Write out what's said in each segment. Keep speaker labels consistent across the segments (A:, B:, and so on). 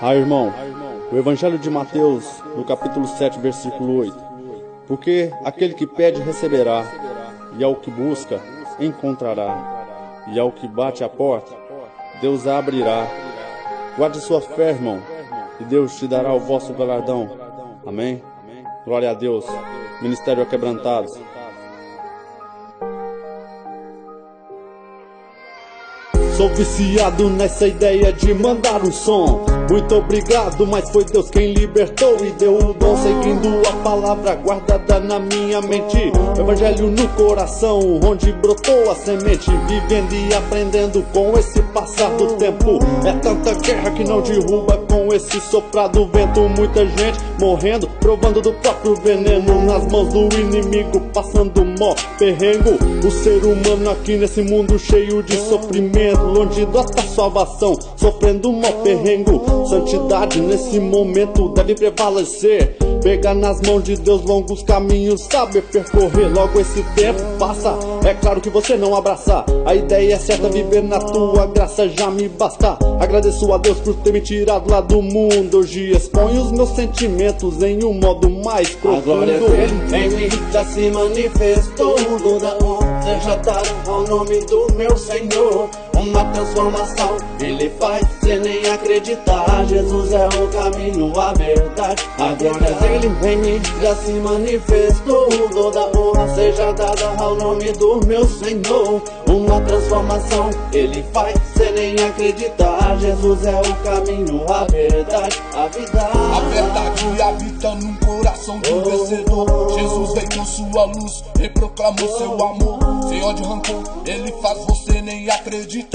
A: Irmão, o Evangelho de Mateus, no capítulo 7, versículo 8. Porque aquele que pede receberá, e ao que busca encontrará, e ao que bate a porta, Deus a abrirá. Guarde sua fé, irmão, e Deus te dará o vosso galardão. Amém? Glória a Deus. Ministério Aquebrantados. Sou viciado nessa ideia de mandar um som. Muito obrigado, mas foi Deus quem libertou e deu o dom, seguindo a palavra guardada na minha mente. Evangelho no coração, onde brotou a semente. Vivendo e aprendendo com esse passar do tempo. É tanta guerra que não derruba com esse soprar do vento. Muita gente morrendo, provando do próprio veneno. Nas mãos do inimigo, passando mó perrengo. O ser humano aqui nesse mundo cheio de sofrimento, longe da salvação, sofrendo mó perrengo. Santidade nesse momento deve prevalecer. Pegar nas mãos de Deus longos caminhos, saber percorrer. Logo esse tempo passa, é claro que você não abraçar. A ideia é certa, viver na tua graça já me basta. Agradeço a Deus por ter me tirado lá do mundo. Hoje exponho os meus sentimentos em um modo mais profundo.
B: A glória dele em mim já se manifestou. Toda honra seja dada ao nome do meu Senhor. Uma transformação Ele faz sem nem acreditar. Jesus é o caminho, a verdade. A glória dele em mim já se manifestou. Toda honra seja dada ao nome do meu Senhor. Uma transformação Ele faz sem nem acreditar. Jesus é o caminho, a verdade, a vida.
C: A verdade habita num coração de um vencedor. Jesus veio com sua luz e proclamou seu amor. Sem ódio e rancor, Ele faz você nem acreditar.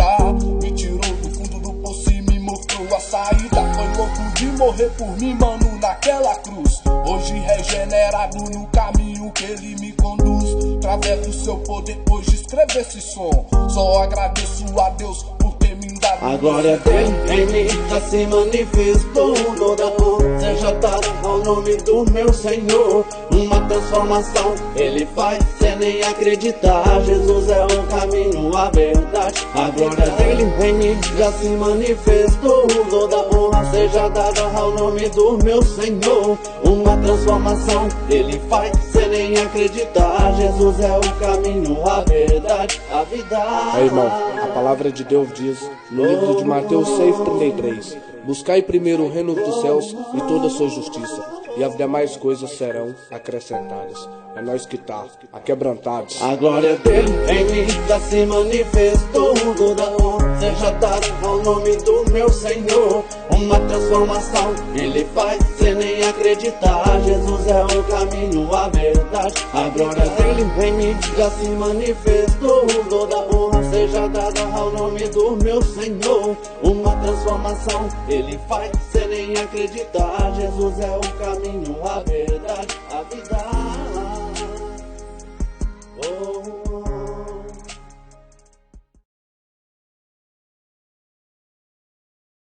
C: Me tirou do fundo do poço e me mostrou a saída. Foi louco de morrer por mim, mano, naquela cruz. Hoje regenerado no caminho que Ele me conduz. Através do seu poder hoje escrevo esse som. Só agradeço a Deus por ter me dado.
B: A glória dele em mim já se manifestou. Toda honra seja dada ao nome do meu Senhor. Uma transformação Ele faz sem nem acreditar. Jesus é o caminho, a verdade. A glória dele em mim já se manifestou. Toda honra seja dada ao nome do meu Senhor. Uma transformação Ele faz sem nem acreditar. Jesus é o caminho, a verdade, a vida.
D: Irmão, a palavra de Deus diz no livro de Mateus 6,33: buscai primeiro o reino dos céus e toda a sua justiça, e as demais coisas serão acrescentadas. É nós que tá, aquebrantados.
B: A glória dele em mim já se manifestou. Toda honra seja dada ao nome do meu Senhor. Uma transformação Ele faz sem nem acreditar. Jesus é o caminho, a verdade. A glória dele em mim já se manifestou. Toda honra seja dada ao nome do meu Senhor. Uma transformação Ele faz sem nem acreditar. Jesus é o caminho, a verdade, a vida.